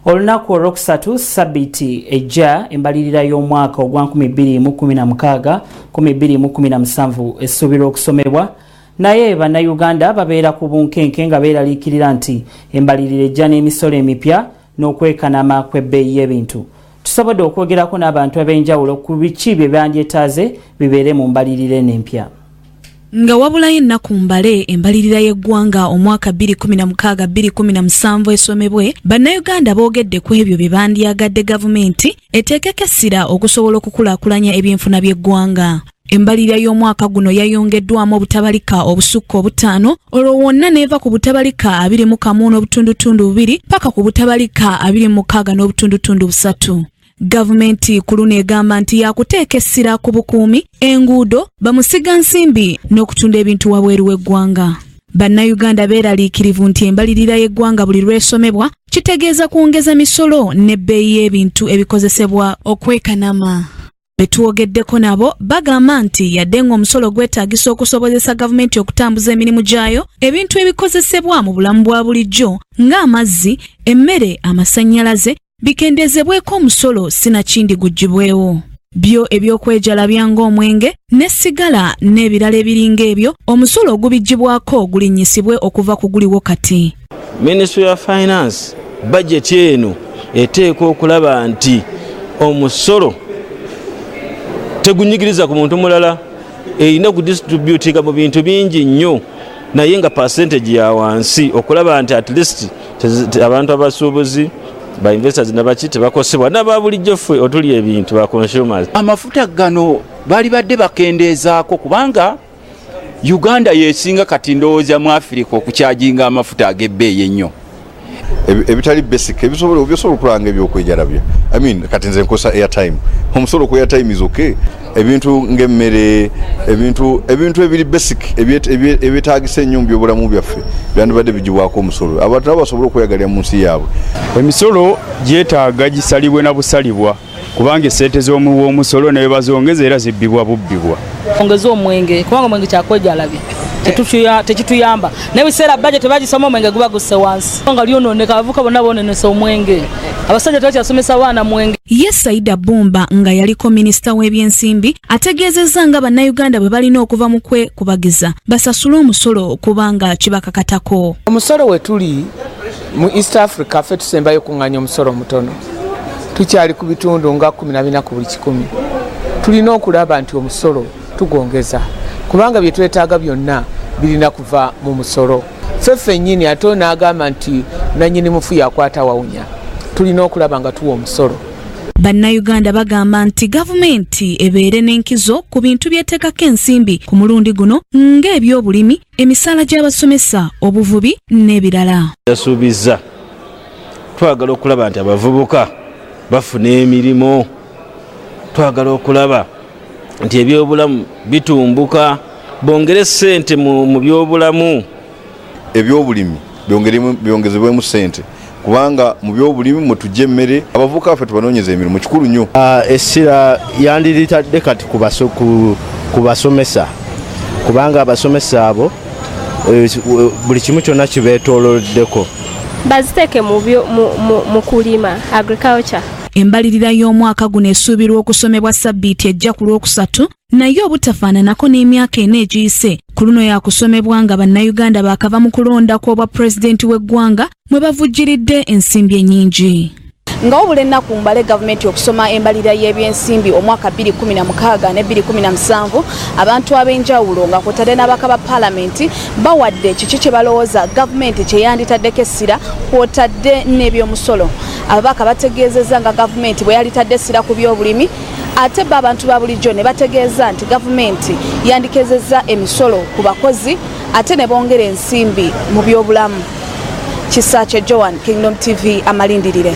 Olunaku olwokusatu sabiti ejja embalirira y'omwaka ogwa 2016-2017 essuubirwa okusomebwa naye bannayuganda babeera ku bunkenke nga beeraliikirira nti embalirira ejja n'emisolo emipya n'okwekanama kw'ebbeeyi y'ebintu. Tusobodde okwogerako n'abantu ab'enjawulo ku biki bye bandyetaaze bibeere mu mbalirira n'empya. Nga wabulayo ennaku mbale embalirira y'eggwanga omwaka 2016-2017 esomebwe, bannayuganda boogedde ku ebyo bye bandyagadde gavumenti eteekeko essira okusobola okukulaakulanya ebyenfuna by'eggwanga. Embalirira y'omwaka guno yayongeddwamu obutabalika obusukka obutaano, olwo wonna neeva ku butabalika 21.2 paka ku butabalika 26.3. Gavumenti ku luno egamba nti yakuteeka essira ku bukuumi, enguudo, bamusiga nsimbi n'okutunda ebintu wabweru w'eggwanga. Bannayuganda beeraliikirivu nti embalirira y'eggwanga buli lw'esomebwa kitegeeza kwongeza misolo n'ebbeeyi y'ebintu ebikozesebwa okwekanama. Betuwogeddeko nabo bagamba nti yadde ng'omusolo gwetaagisa okusobozesa gavumenti okutambuza emirimu gyayo, ebintu ebikozesebwa mu bulamu bwa bulijjo ng'amazzi, emmere, amasannyalaze bikendezebweko omusolo sinakindi gugibwewo. Byo ebyokwejala ng'omwenge ne sigala n'ebirala ebiringa ebyo omusolo ogubijjibwako gulinnyisibwe okuva ku guliwo kati. Ministry of Finance budget eno eteekwa okulaba nti omusolo tegunyigiriza ku muntu mulala, erina kudistributinga mu bintu bingi nnyo naye nga percentage ya wansi okulaba nti at least abantu abasuubuzi ba investors nabaki tebakosebwa n'ababulijjo ffe otuli ebintu ba consumers. Amafuta gano bali badde bakendeezaako kubanga Uganda yesinga kati ndowooza mu Africa okukyajinga amafuta ag'ebbeeyi ennyo. Ebitali basic ebisobola okulanga ebyokwejala byo. I mean kati nze nkosa airtime. Omusolo ku airtime is okay. Ebintu ng'emmere, ebintu ebiri basic ebitaagisa ennyo mu byobulamu byaffe byandibadde bigibwako omusolo. Abantu nabo basobola okweyagalira mu nsi yaabwe. Emisolo gyetaaga gisalibwe na busalibwa kubanga essente z'omusolo naye bazongeza era zibbibwa bubbibwa. Ongeza omwenge kubanga omwenge kyakwejalabye tekituyamba n'ebiseera budget bagisoma omwenge guba gusse wansi nga lyonooneka abavuka bonna boonenesa omwenge abasajja tebakyasomesa baana mwenge. Ye Saida Bumba nga yaliko minisita w'ebyensimbi ategeezezza nga bannayuganda bwe balina okuva mu kwekubagiza basasule omusolo kubanga kibakakatako. Omusolo we tuli mu East Africa ffe tusembayo kuŋŋanya omusolo mutono, tukyali ku bitundu nga 14 ku buli 100. Tulina okulaba nti omusolo tugongeza kubanga bye twetaaga byonna birina kuva mu musolo. Ffe nnyini ate n'agamba nti nannyini mufu yakwata wawunya, tulina okulaba nga tuwa omusolo. Bannayuganda bagamba nti gavumenti ebeere n'enkizo ku bintu by'eteekako ensimbi ku mulundi guno ng'ebyobulimi, emisaala gy'abasomesa, obuvubi n'ebirala. Yasuubiza twagala okulaba nti abavubuka bafuna emirimu, twagala okulaba nti ebyobulamu bitumbuka, bongere ssente mu byobulamu. Ebyobulimi byongezebwemu ssente kubanga mu byobulimi mutujja emmere, abavubuka baffe tubanoonyeza emirimu kikulu nnyo. Essira yandiritadde kati ku basomesa kubanga abasomesa abo buli kimu kyonna kibeetooloddeko. Baziteeke mu kulima agriculture. Embalirira y'omwaka guno essuubirwa okusomebwa sabbiiti ejja ku lwokusatu naye obutafaananako n'emyaka ena egiyise. Ku luno yakusomebwa nga bannayuganda baakava mu kulonda kw'obwa pulezidenti w'eggwanga mwe bavujjiridde ensimbi ennyingi. Nga wabula ennaku mbale gavumenti okusoma embalirira y'ebyensimbi omwaka 2016 ne 2017 abantu ab'enjawulo nga kwotadde n'abaka ba paalamenti bawadde kiki kye balowooza gavumenti kye yanditaddeko essira kwotadde n'ebyomusolo. Ababaka bategeezezza nga gavumenti bwe yalitadde essira ku byobulimi ate bo abantu ba bulijjo ne bategeeza nti gavumenti yandikezezza emisolo ku bakozi ate ne bongera ensimbi mu byobulamu. Kisakye Joan, Kingdom TV, amalindirire.